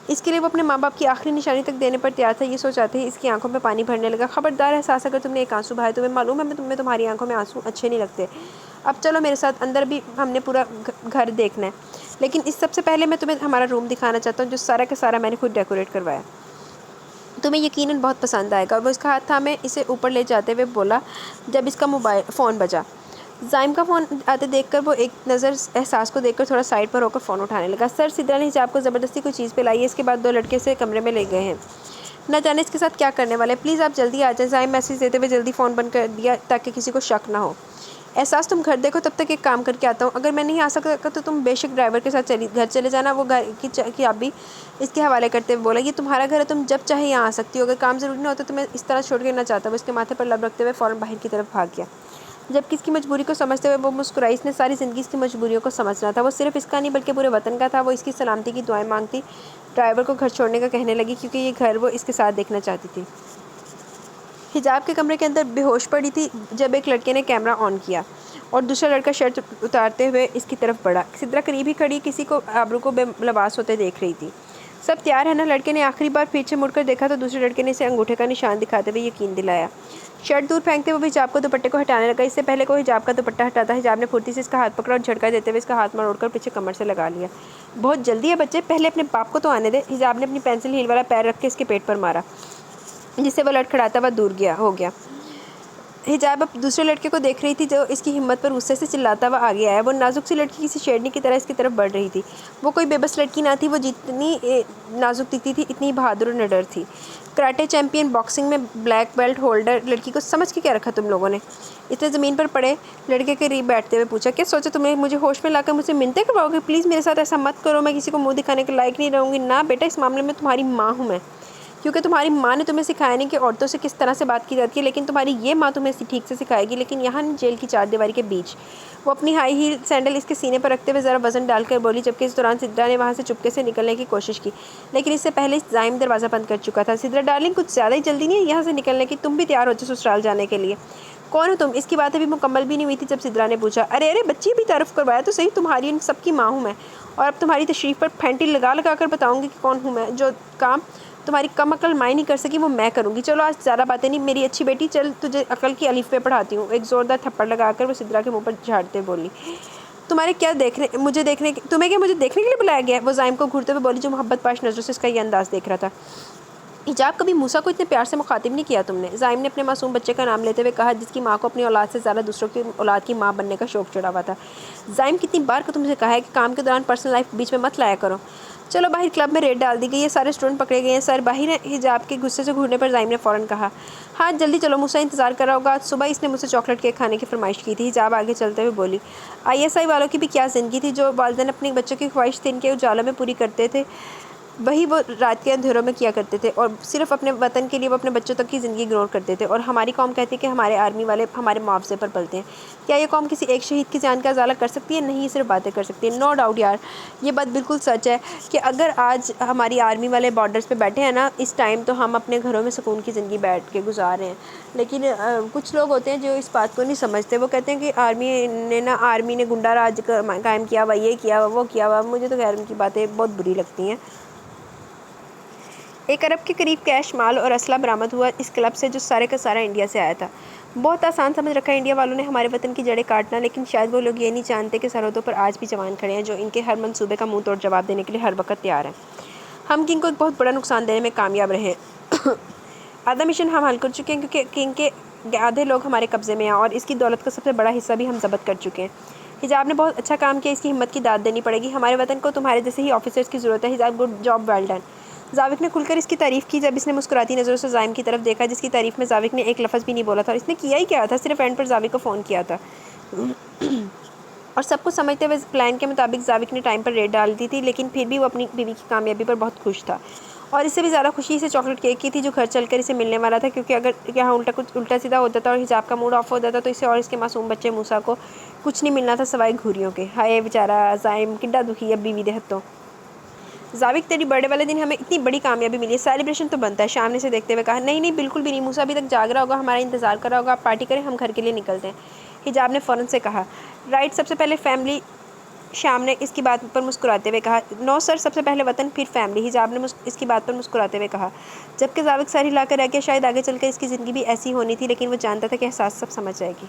اس کے لیے وہ اپنے ماں باپ کی آخری نشانی تک دینے پر تیار تھا۔ یہ سوچ آتے ہی اس کی آنکھوں میں پانی بھرنے لگا۔ خبردار احساس، اگر تم نے ایک آنسو بہائے، تمہیں معلوم ہے تمہیں تمہاری آنکھوں میں آنسو اچھے نہیں لگتے۔ اب چلو میرے ساتھ اندر، بھی ہم نے پورا گھر دیکھنا ہے، لیکن اس سب سے پہلے میں تمہیں ہمارا روم دکھانا چاہتا ہوں جو سارا کا سارا میں نے خود ڈیکوریٹ کروایا۔ تمہیں یقیناً بہت پسند آئے گا۔ اور وہ اس کا ہاتھ تھامے اسے اوپر لے جاتے ہوئے بولا جب اس کا فون بجا۔ زائم کا فون آتے دیکھ کر وہ ایک نظر احساس کو دیکھ کر تھوڑا سائڈ پر ہو کر فون اٹھانے لگا۔ سر، سدرا نے حجاب کو زبردستی کوئی چیز پلائی ہے، اس کے بعد 2 لڑکے اسے کمرے میں لے گئے ہیں، نہ جانے اس کے ساتھ کیا کرنے والے۔ پلیز آپ جلدی آ جائیں۔ زائم میسج دیتے ہوئے جلدی فون بند کر دیا تاکہ کسی کو شک نہ ہو۔ احساس، تم گھر دیکھو، تب تک ایک کام کر کے آتا ہوں۔ اگر میں نہیں آ سکتا تو تم بے شک ڈرائیور کے ساتھ گھر چلے جانا۔ وہ گھر کی چابی اس کے حوالے کرتے ہوئے بولا۔ یہ تمہارا گھر ہے، تم جب چاہے یہاں آ سکتی ہو۔ اگر کام ضروری نہ ہوتا تو میں اس طرح چھوڑ کے نہ چاہتا۔ وہ اس کے ماتھے پر لب رکھتے ہوئے فوراً باہر کی طرف بھاگ گیا۔ جبکہ اس کی مجبوری کو سمجھتے ہوئے وہ مسکرائی۔ اس نے ساری زندگی اس کی مجبوریوں کو سمجھنا تھا۔ وہ صرف اس کا نہیں بلکہ پورے وطن کا تھا۔ وہ اس کی سلامتی کی دعائیں مانگتی، ڈرائیور کو گھر چھوڑنے کا کہنے لگی کیونکہ یہ گھر وہ اس کے ساتھ دیکھنا چاہتی تھی۔ حجاب کے کمرے کے اندر بے ہوش پڑی تھی جب ایک لڑکے نے کیمرہ آن کیا اور دوسرا لڑکا شرٹ اتارتے ہوئے اس کی طرف بڑھا۔ سدرا قریب ہی کھڑی کسی کو آبرو کو بے لباس ہوتے دیکھ رہی تھی۔ سب تیار ہے نا؟ لڑکے نے آخری بار پیچھے مڑ کر دیکھا تو دوسرے لڑکے نے اسے انگوٹھے کا نشان دکھاتے ہوئے یقین دلایا۔ شرٹ دور پھینکتے ہوئے حجاب کو دوپٹے کو ہٹانے لگا۔ اس سے پہلے کوئی حجاب کا دوپٹہ ہٹاتا، حجاب نے پھرتی سے اس کا ہاتھ پکڑا اور جھٹکا دیتے ہوئے اس کا ہاتھ مروڑ کر پیچھے کمر سے لگا لیا۔ بہت جلدی ہے بچے، پہلے اپنے باپ کو تو آنے دے۔ حجاب نے اپنی پینسل ہیل والا پیر رکھ کے اس کے پیٹ پر مارا جس سے وہ لڑکھڑاتا ہوا دور ہو گیا۔ حجاب اب دوسرے لڑکے کو دیکھ رہی تھی جو اس کی ہمت پر غصے سے چلاتا ہوا آگے آیا۔ وہ نازک سی لڑکی کسی شیرنی کی طرح اس کی طرف بڑھ رہی تھی۔ وہ کوئی بے بس لڑکی نہ تھی، وہ جتنی نازک دکھتی تھی اتنی بہادر اور نڈر تھی۔ کراٹے چیمپئن، باکسنگ میں بلیک بیلٹ ہولڈر لڑکی کو سمجھ کے کیا رکھا تم لوگوں نے؟ اس نے زمین پر پڑے لڑکے کے قریب بیٹھتے ہوئے پوچھا۔ کیا سوچا تم نے مجھے ہوش میں لا کر مجھ سے منتیں کرواؤ گے؟ پلیز میرے ساتھ ایسا مت کرو، میں کسی کو منہ دکھانے کے لائق نہیں رہوں گی۔ نہ بیٹا، اس معاملے میں تمہاری ماں ہوں میں، کیونکہ تمہاری ماں نے تمہیں سکھایا نہیں کہ عورتوں سے کس طرح سے بات کی جاتی ہے، لیکن تمہاری یہ ماں تمہیں ٹھیک سے سکھائے گی، لیکن یہاں جیل کی 4 دیواری کے بیچ۔ وہ اپنی ہائی ہیل سینڈل اس کے سینے پر رکھتے ہوئے ذرا وزن ڈال کر بولی، جبکہ اس دوران سدرا نے وہاں سے چپکے سے نکلنے کی کوشش کی، لیکن اس سے پہلے زائم دروازہ بند کر چکا تھا۔ سدرا ڈارلنگ، کچھ زیادہ ہی جلدی نہیں ہے یہاں سے نکلنے کی؟ تم بھی تیار ہو جاؤ سسرال جانے کے لیے۔ کون ہو تم؟ اس کی باتیں بھی مکمل بھی نہیں ہوئی تھی جب سدرا نے پوچھا۔ ارے بچی، بھی تعارف کروایا تو صحیح، تمہاری ان سب کی ماں ہوں میں، اور اب تمہاری تشریف پر پھینٹی لگا کر بتاؤں گی کہ کون ہوں میں۔ جو کام تمہاری کم عقل ماں نہیں کر سکی وہ میں کروں گی۔ چلو آج زیادہ باتیں نہیں میری اچھی بیٹی، چل تجھے عقل کی الف بے پڑھاتی ہوں۔ ایک زوردار تھپڑ لگا کر وہ سدرا کے منہ پر جھاڑتے بولی۔ تمہیں کیا مجھے دیکھنے کے لیے بلایا گیا ہے؟ وہ زائم کو گھورتے ہوئے بولی جو محبت پاش نظروں سے اس کا یہ انداز دیکھ رہا تھا۔ حجاب، کبھی موسیٰ کو اتنے پیار سے مخاطب نہیں کیا تم نے؟ زائم نے اپنے معصوم بچے کا نام لیتے ہوئے کہا جس کی ماں کو اپنی اولاد سے زیادہ دوسروں کی اولاد کی ماں بننے کا شوق چڑھا ہوا تھا۔ زائم، کتنی بار کو تم سے کہا ہے کہ کام کے دوران پرسنل لائف بیچ میں مت لایا کرو۔ چلو باہر، کلب میں ریڈ ڈال دی گئی ہے، سارے اسٹوڈنٹ پکڑے گئے ہیں۔ سر باہر ہیں؟ حجاب کے غصے سے گھورنے پر زائم نے فوراً کہا۔ ہاں جلدی چلو، موسیٰ انتظار کر رہا ہوگا۔ آج صبح اس نے مجھ سے چاکلیٹ کیک کھانے کی فرمائش کی تھی۔ حجاب آگے چلتے ہوئے بولی۔ ISI والوں کی بھی کیا زندگی تھی، جو والدین اپنے بچوں کی خواہش دن کے اجالوں میں پوری کرتے تھے وہی وہ رات کے اندھیروں میں کیا کرتے تھے، اور صرف اپنے وطن کے لیے وہ اپنے بچوں تک کی زندگی اگنور کرتے تھے۔ اور ہماری قوم کہتی ہے کہ ہمارے آرمی والے ہمارے معاوضے پر پلتے ہیں۔ کیا یہ قوم کسی ایک شہید کی جان کا ازالہ کر سکتی ہے؟ نہیں، یہ صرف باتیں کر سکتی ہے۔ نو ڈاؤٹ یار، یہ بات بالکل سچ ہے کہ اگر آج ہماری آرمی والے بارڈرز پہ بیٹھے ہیں نا اس ٹائم، تو ہم اپنے گھروں میں سکون کی زندگی بیٹھ کے گزار رہے ہیں۔ لیکن کچھ لوگ ہوتے ہیں جو اس بات کو نہیں سمجھتے، وہ کہتے ہیں کہ آرمی نے گنڈا راج قائم کیا ہوا، یہ کیا ہوا، وہ کیا ہوا۔ مجھے تو خیر ان کی باتیں بہت بری لگتی ہیں۔ 1 ارب کے قریب کیش، مال اور اسلحہ برآمد ہوا اس کلب سے جو سارے کا سارا انڈیا سے آیا تھا۔ بہت آسان سمجھ رکھا انڈیا والوں نے ہمارے وطن کی جڑیں کاٹنا، لیکن شاید وہ لوگ یہ نہیں جانتے کہ سرحدوں پر آج بھی جوان کھڑے ہیں جو ان کے ہر منصوبے کا منہ توڑ جواب دینے کے لیے ہر وقت تیار ہیں۔ ہم کنگ کو ایک بہت بڑا نقصان دینے میں کامیاب رہے ہیں۔ آدھا مشن ہم حل کر چکے ہیں کیونکہ کنگ کے آدھے لوگ ہمارے قبضے میں ہیں اور اس کی دولت کا سب سے بڑا حصہ بھی ہم ضبط کر چکے ہیں۔ حجاب نے بہت اچھا کام کیا، اس کی ہمت کی داد دینی پڑے گی۔ ہمارے وطن کو تمہارے جیسے ہی آفیسرز کی ضرورت ہے۔ حجاب، گڈ جاب، ویل ڈن۔ زاوق نے کھل کر اس کی تعریف کی جب اس نے مسکراتی نظروں سے زائم کی طرف دیکھا، جس کی تعریف میں زاوق نے ایک لفظ بھی نہیں بولا تھا اور اس نے کیا ہی کیا تھا، صرف اینڈ پر زاوق کو فون کیا تھا۔ اور سب کچھ سمجھتے ہوئے پلان کے مطابق زاوق نے ٹائم پر ریڈ ڈال دی تھی، لیکن پھر بھی وہ اپنی بیوی کی کامیابی پر بہت خوش تھا اور اس سے بھی زیادہ خوشی اسے چاکلیٹ کیک کی تھی جو گھر چل کر اسے ملنے والا تھا، کیونکہ اگر یہاں الٹا سیدھا ہوتا تھا اور حجاب کا موڈ آف ہوتا تھا تو اسے اور اس کے معصوم بچے موسیٰ کو کچھ نہیں ملنا تھا سوائے گھوریوں کے۔ ہائے بیچارہ زائم، کڈا دکھی اب بیوی دے ہتھوں۔ زاوق، تیری برتھ ڈے والے دن ہمیں اتنی بڑی کامیابی ملی ہے، سیلیبریشن تو بنتا ہے۔ شام نے اسے دیکھتے ہوئے کہا، نہیں بالکل بھی نہیں، موسیٰ ابھی تک جاگ رہا ہوگا، ہمارا انتظار کر رہا ہوگا، آپ پارٹی کریں، ہم گھر کے لیے نکلتے ہیں۔ حجاب نے فوراً سے کہا، رائٹ، سب سے پہلے فیملی۔ شام نے اس کی بات پر مسکراتے ہوئے کہا، نو سر، سب سے پہلے وطن پھر فیملی۔ حجاب نے اس کی بات پر مسکراتے ہوئے کہا، جبکہ زاوق سر ہلا کر رہ گیا، شاید آگے چل کر اس کی زندگی بھی ایسی ہونی تھی، لیکن وہ جانتا تھا کہ احساس سب سمجھ جائے گی۔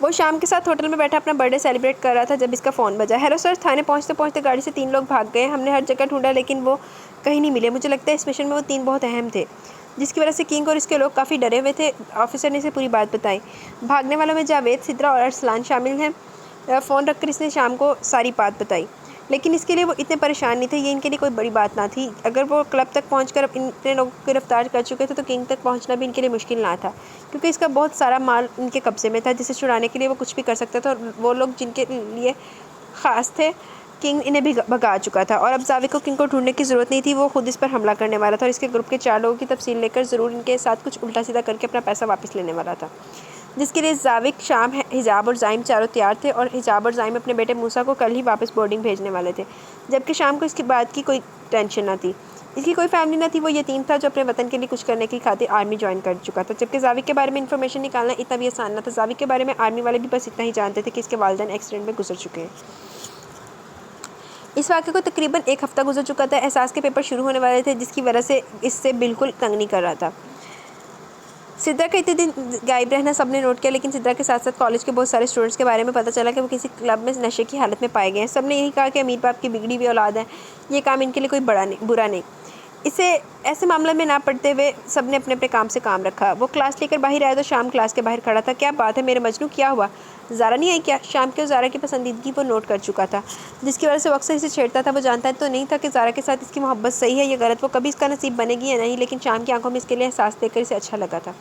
وہ شام کے ساتھ ہوٹل میں بیٹھا اپنا برتھ ڈے سیلیبریٹ کر رہا تھا جب اس کا فون بجا۔ ہیلو سر، تھانے پہنچتے پہنچتے گاڑی سے 3 لوگ بھاگ گئے، ہم نے ہر جگہ ڈھونڈا لیکن وہ کہیں نہیں ملے۔ مجھے لگتا ہے اس مشن میں وہ 3 بہت اہم تھے، جس کی وجہ سے کنگ اور اس کے لوگ کافی ڈرے ہوئے تھے۔ آفیسر نے اسے پوری بات بتائی۔ بھاگنے والوں میں جاوید، سدرا اور ارسلان شامل ہیں۔ فون رکھ کر اس نے شام کو ساری بات بتائی، لیکن اس کے لیے وہ اتنے پریشان نہیں تھے، یہ ان کے لیے کوئی بڑی بات نہ تھی۔ اگر وہ کلب تک پہنچ کر اتنے لوگوں کو گرفتار کر چکے تھے تو کنگ تک پہنچنا بھی ان کے لیے مشکل نہ تھا، کیونکہ اس کا بہت سارا مال ان کے قبضے میں تھا جسے چھڑانے کے لیے وہ کچھ بھی کر سکتا تھا، اور وہ لوگ جن کے لیے خاص تھے کنگ انہیں بھی بھگا چکا تھا، اور اب زاوق کو کنگ کو ڈھونڈنے کی ضرورت نہیں تھی، وہ خود اس پر حملہ کرنے والا تھا اور اس کے گروپ کے 4 لوگوں کی تفصیل لے کر ضرور ان کے ساتھ کچھ الٹا سیدھا کر کے اپنا پیسہ واپس لینے والا تھا، جس کے لیے زاوق، شام، حجاب اور زائم چاروں تیار تھے، اور حجاب اور زائم اپنے بیٹے موسیٰ کو کل ہی واپس بورڈنگ بھیجنے والے تھے، جبکہ شام کو اس کی بات کی کوئی ٹینشن نہ تھی۔ اس کی کوئی فیملی نہ تھی، وہ یتیم تھا جو اپنے وطن کے لیے کچھ کرنے کی خاطر آرمی جوائن کر چکا تھا، جبکہ زاوق کے بارے میں انفارمیشن نکالنا اتنا بھی آسان نہ تھا۔ زاوق کے بارے میں آرمی والے بھی بس اتنا ہی جانتے تھے کہ اس کے والدین ایکسیڈنٹ میں گزر چکے ہیں۔ اس واقعے کو تقریباً 1 ہفتہ گزر چکا تھا، احساس کے پیپر شروع ہونے والے تھے، جس کی وجہ سے اس سے بالکل تنگ نہیں کر رہا تھا۔ سدرا کا اتنے دن غائب رہنا سب نے نوٹ کیا، لیکن سدرا کے ساتھ ساتھ کالج کے بہت سارے اسٹوڈنٹس کے بارے میں پتہ چلا کہ وہ کسی کلب میں نشے کی حالت میں پائے گئے ہیں۔ سب نے یہی کہا کہ امیر باپ کی بگڑی ہوئی اولاد ہے، یہ کام ان کے لیے کوئی برا نہیں۔ اسے ایسے معاملے میں نہ پڑتے ہوئے سب نے اپنے اپنے کام سے کام رکھا۔ وہ کلاس لے کر باہر آیا تو شام کلاس کے باہر کھڑا تھا۔ کیا بات ہے میرے مجنوں، کیا ہوا؟ زارا نہیں آئی کیا؟ شام کے اور زارا کی پسندیدگی وہ نوٹ کر چکا تھا، جس کی وجہ سے وہ اکثر اسے چھیڑتا تھا۔ وہ جانتا تو نہیں تھا کہ زارا کے ساتھ اس کی محبت صحیح ہے یا غلط، وہ کبھی اس کا نصیب بنے گی یا نہیں، لیکن شام کی آنکھوں میں اس کے لیے احساس دیکھ کر اسے اچھا لگا تھا۔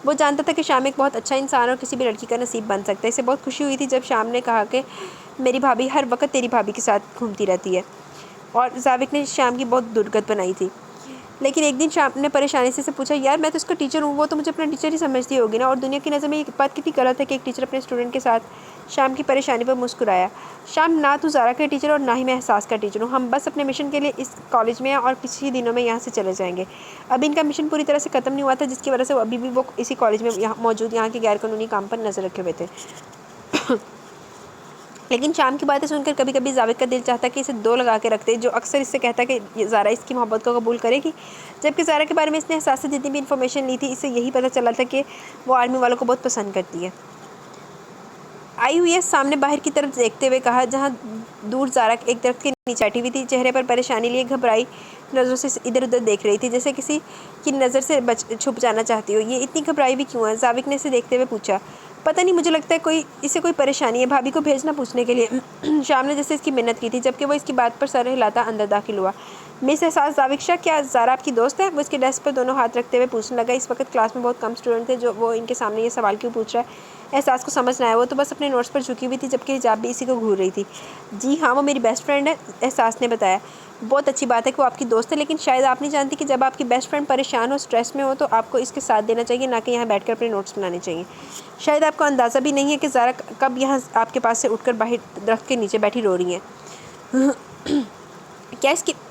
وہ جانتا تھا کہ شام ایک بہت اچھا انسان اور کسی بھی لڑکی کا نصیب بن سکتا ہے۔ اسے بہت خوشی ہوئی تھی جب شام نے کہا کہ میری بھابھی ہر وقت تیری بھابھی کے ساتھ گھومتی رہتی ہے، اور زاوق نے شام کی بہت درگت بنائی تھی۔ لیکن ایک دن شام نے پریشانی سے پوچھا، یار میں تو اس کا ٹیچر ہوں، وہ تو مجھے اپنا ٹیچر ہی سمجھتی ہوگی نا، اور دنیا کی نظر میں یہ بات کتنی غلط ہے کہ ایک ٹیچر اپنے اسٹوڈنٹ کے ساتھ۔ شام کی پریشانی پر مسکرایا، شام، نہ تو زارا کا ٹیچر اور نہ ہی میں احساس کا ٹیچر ہوں، ہم بس اپنے مشن کے لیے اس کالج میں ہیں اور کچھ ہی دنوں میں یہاں سے چلے جائیں گے۔ اب ان کا مشن پوری طرح سے ختم نہیں ہوا تھا، جس کی وجہ سے ابھی بھی وہ اسی کالج میں موجود یہاں کے غیر قانونی کام پر نظر رکھے ہوئے تھے۔ لیکن شام کی باتیں سن کر کبھی کبھی زاوق کا دل چاہتا کہ اسے 2 لگا کے رکھتے، جو اکثر اس سے کہتا کہ زارا اس کی محبت کو قبول کرے گی، جبکہ زارا کے بارے میں اس نے احساس سے جتنی بھی انفارمیشن لی تھی، اس سے یہی پتہ چلا تھا کہ وہ آرمی والوں کو بہت پسند کرتی ہے۔ آئی ہوئی ہے، سامنے باہر کی طرف دیکھتے ہوئے کہا، جہاں دور زارا ایک درخت کے نیچے بیٹھی ہوئی تھی، چہرے پر پریشانی لیے گھبرائی نظروں سے ادھر ادھر دیکھ رہی تھی، جیسے کسی کی نظر سے چھپ جانا چاہتی ہو۔ یہ اتنی گھبرائی بھی کیوں ہے؟ زاوق نے اسے دیکھتے ہوئے پوچھا۔ پتہ نہیں، مجھے لگتا ہے اسے کوئی پریشانی ہے، بھابھی کو بھیجنا پوچھنے کے لیے۔ شام نے جیسے اس کی منت کی تھی، جبکہ وہ اس کی بات پر سر ہلاتا اندر داخل ہوا۔ مس احساس زاوق شاہ، کیا زارا آپ کی دوست ہے؟ وہ اس کے ڈیسک پر دونوں ہاتھ رکھتے ہوئے پوچھنے لگا۔ اس وقت کلاس میں بہت کم اسٹوڈنٹ تھے جو وہ ان کے سامنے یہ سوال کیوں پوچھ رہا ہے احساس کو سمجھ نہ آیا، وہ تو بس اپنے نوٹس پر جھکی ہوئی تھی، جبکہ حجاب بھی اسی کو گھور رہی تھی۔ جی ہاں، وہ میری بیسٹ فرینڈ ہے، احساس نے بتایا۔ بہت اچھی بات ہے کہ وہ آپ کی دوست ہے، لیکن شاید آپ نہیں جانتی کہ جب آپ کی بیسٹ فرینڈ پریشان ہو، اسٹریس میں ہو، تو آپ کو اس کے ساتھ دینا چاہیے، نہ کہ یہاں بیٹھ کر اپنے نوٹس بنانے چاہیے۔ شاید آپ کو اندازہ بھی نہیں ہے کہ زارا کب یہاں آپ کے پاس سے اٹھ کر باہر درخت کے نیچے بیٹھی رو رہی ہیں۔ کیا اس کی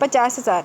50,000।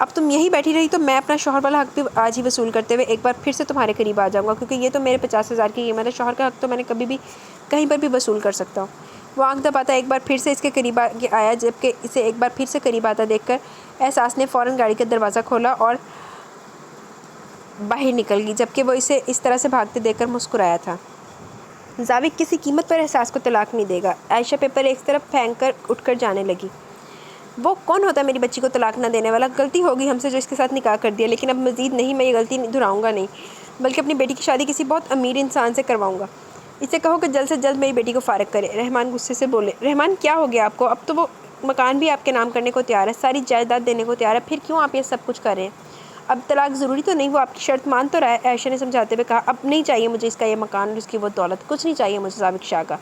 اب تم یہی بیٹھی رہی تو میں اپنا شوہر والا حق بھی آج ہی وصول کرتے ہوئے ایک بار پھر سے تمہارے قریب آ جاؤں گا، کیونکہ یہ تو میرے 50,000 کی قیمت ہے، شوہر کا حق تو میں نے کبھی بھی کہیں پر بھی وصول کر سکتا ہوں۔ وہ آنکھ دباتا ایک بار پھر سے اس کے قریب آیا، جبکہ اسے ایک بار پھر سے قریب آتا دیکھ کر احساس نے فوراً گاڑی کا دروازہ کھولا اور باہر نکل گئی، جبکہ وہ اسے اس طرح سے بھاگتے دیکھ کر مسکرایا تھا۔ زاوق کسی قیمت پر احساس کو طلاق نہیں دے گا۔ عائشہ پیپر ایک طرف پھینک کر اٹھ کر جانے لگی۔ وہ کون ہوتا ہے میری بچی کو طلاق نہ دینے والا؟ غلطی ہوگی ہم سے جو اس کے ساتھ نکاح کر دیا، لیکن اب مزید نہیں، میں یہ غلطی دہراؤں گا نہیں، بلکہ اپنی بیٹی کی شادی کسی بہت امیر انسان سے کرواؤں گا۔ اسے کہو کہ جلد سے جلد میری بیٹی کو فارغ کرے۔ رحمان غصے سے بولے۔ رحمان کیا ہو گیا آپ کو؟ اب تو وہ مکان بھی آپ کے نام کرنے کو تیار ہے، ساری جائیداد دینے کو تیار ہے، پھر کیوں آپ یہ سب کچھ کر رہے ہیں؟ اب طلاق ضروری تو نہیں، وہ آپ کی شرط مان تو رہا ہے، عائشہ نے سمجھاتے ہوئے کہا۔ اب نہیں چاہیے مجھے اس کا یہ مکان اور اس کی وہ دولت، کچھ نہیں چاہیے مجھے زاوق شاہ کا،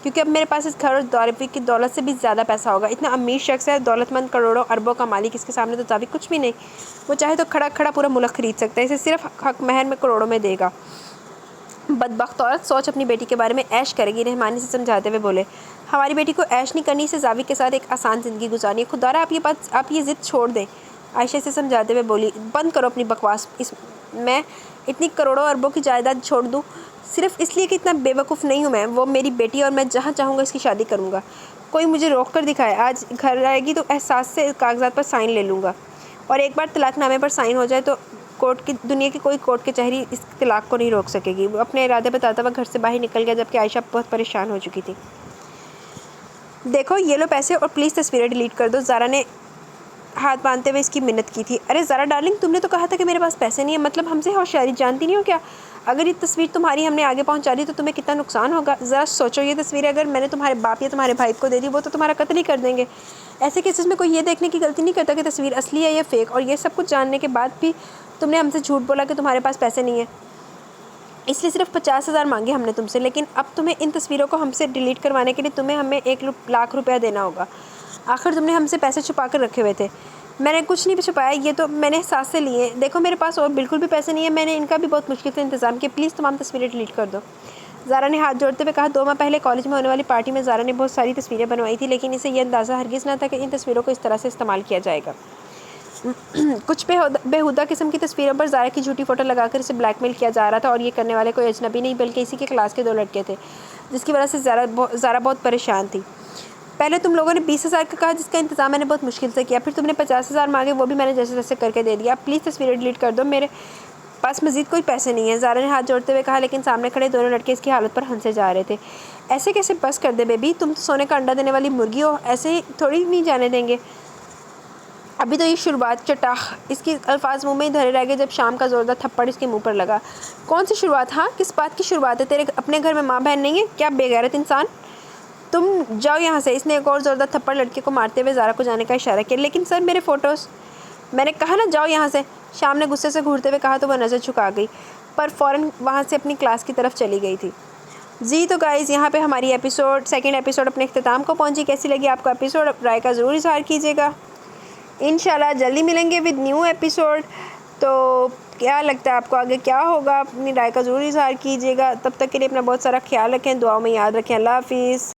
کیونکہ اب میرے پاس اس گھر اور زاوق کی دولت سے بھی زیادہ پیسہ ہوگا۔ اتنا امیر شخص ہے، دولت مند، کروڑوں اربوں کا مالک، اس کے سامنے تو زاوق کچھ بھی نہیں۔ وہ چاہے تو کھڑا کھڑا پورا ملک خرید سکتا ہے، اسے صرف حق مہر میں کروڑوں میں دے گا۔ بدبخت عورت، سوچ اپنی بیٹی کے بارے میں، عیش کرے گی۔ رحمان سے سمجھاتے ہوئے بولے۔ ہماری بیٹی کو عیش نہیں کرنی، اسے زاوق کے ساتھ ایک آسان زندگی گزارنی ہے۔ خدا را آپ یہ ضد چھوڑ دیں، عائشہ سے سمجھاتے ہوئے بولی۔ بند کرو اپنی بکواس، میں اتنی کروڑوں اربوں کی جائیداد چھوڑ دوں صرف اس لیے کہ اتنا بے وقوف نہیں ہوں میں؟ وہ میری بیٹی اور میں جہاں چاہوں گا اس کی شادی کروں گا۔ کوئی مجھے روک کر دکھائے، آج گھر آئے گی تو احساس سے کاغذات پر سائن لے لوں گا، اور ایک بار طلاق نامے پر سائن ہو جائے تو دنیا کی کوئی کورٹ کچہری اس طلاق کو نہیں روک سکے گی۔ وہ اپنے ارادے بتاتا ہوا گھر سے باہر نکل گیا، جبکہ عائشہ بہت پریشان ہو چکی تھی۔ دیکھو یہ لو پیسے، اور پلیز تصویریں ڈیلیٹ کر دو، زارا نے ہاتھ باندھتے ہوئے اس کی منت کی تھی۔ ارے زارا ڈارلنگ، تم نے تو کہا تھا کہ میرے پاس پیسے نہیں ہیں، مطلب ہم سے ہوشیاری جانتی نہیں ہو کیا؟ اگر یہ تصویر تمہاری ہم نے آگے پہنچا دی تو تمہیں کتنا نقصان ہوگا؟ ذرا سوچو، یہ تصویریں اگر میں نے تمہارے باپ یا تمہارے بھائی کو دے دی، وہ تو تمہارا قتل ہی کر دیں گے۔ ایسے کیسز میں کوئی یہ دیکھنے کی غلطی نہیں کرتا کہ تصویر اصلی ہے یا فیک، اور یہ سب کچھ جاننے کے بعد بھی تم نے ہم سے جھوٹ بولا کہ تمہارے پاس پیسے نہیں ہیں، اس لیے صرف 50,000 مانگے ہم نے تم سے، لیکن اب تمہیں ان تصویروں کو ہم سے ڈیلیٹ کروانے کے لیے تمہیں ہمیں 1,00,000 روپیہ دینا ہوگا۔ آخر تم نے ہم سے پیسے چھپا کر رکھے ہوئے تھے۔ میں نے کچھ نہیں چھپایا، یہ تو میں نے احساس سے لیے ہیں۔ دیکھو میرے پاس اور بالکل بھی پیسے نہیں ہیں، میں نے ان کا بھی بہت مشکل سے انتظام کیا، پلیز تمام تصویریں ڈیلیٹ کر دو۔ زارا نے ہاتھ جوڑتے ہوئے کہا۔ 2 ماہ پہلے کالج میں ہونے والی پارٹی میں زارا نے بہت ساری تصویریں بنوائی تھیں، لیکن اسے یہ اندازہ ہرگز نہ تھا کہ ان تصویروں کو اس طرح سے استعمال کیا جائے گا۔ کچھ بےہودہ قسم کی تصویروں پر زارا کی جھوٹی فوٹو لگا کر اسے بلیک میل کیا جا رہا تھا، اور یہ کرنے والے کوئی اجنبی نہیں بلکہ اسی کے کلاس کے 2 لڑکے تھے، جس کی وجہ سے زارا بہت پریشان تھی۔ پہلے تم لوگوں نے 20,000 کا کہا، جس کا انتظام میں نے بہت مشکل سے کیا، پھر تم نے 50,000 مانگے، وہ بھی میں نے جیسے تیسے کر کے دے دیا۔ اب پلیز تصویریں ڈیلیٹ کر دو، میرے پاس مزید کوئی پیسے نہیں ہیں، زارا نے ہاتھ جوڑتے ہوئے کہا، لیکن سامنے کھڑے دونوں لڑکے اس کی حالت پر ہنسے جا رہے تھے۔ ایسے کیسے؟ بس کر دے بیبی، تم تو سونے کا انڈا دینے والی مرغی ہو، ایسے ہی تھوڑی نہیں جانے دیں گے، ابھی تو یہ شروعات۔ چٹاخ! اس کے الفاظ منہ میں ہی دھرے رہ گئے جب شام کا زوردار تھپڑ اس کے منہ پر لگا۔ کون سی شروعات؟ ہاں، کس بات کی شروعات ہے؟ تیرے اپنے گھر میں ماں بہن نہیں ہے کیا، بے غیرت انسان؟ تم جاؤ یہاں سے۔ اس نے ایک اور زوردار تھپڑ لڑکے کو مارتے ہوئے زارا کو جانے کا اشارہ کیا۔ لیکن سر میرے فوٹوز! میں نے کہا نا جاؤ یہاں سے، شام نے غصے سے گھورتے ہوئے کہا تو وہ نظر جھکا گئی، پر فوراً وہاں سے اپنی کلاس کی طرف چلی گئی تھی۔ جی تو گائز، یہاں پہ ہماری سیکنڈ ایپیسوڈ اپنے اختتام کو پہنچی۔ کیسی لگی آپ کو ایپیسوڈ؟ رائے کا ضرور اظہار کیجیے گا۔ انشاءاللہ جلدی ملیں گے ود نیو ایپیسوڈ۔ تو کیا لگتا ہے آپ کو آگے کیا ہوگا؟ اپنی رائے کا ضرور اظہار کیجیے گا۔ تب تک کے لیے اپنا بہت سارا خیال رکھیں، دعاؤں میں یاد رکھیں۔ اللہ حافظ۔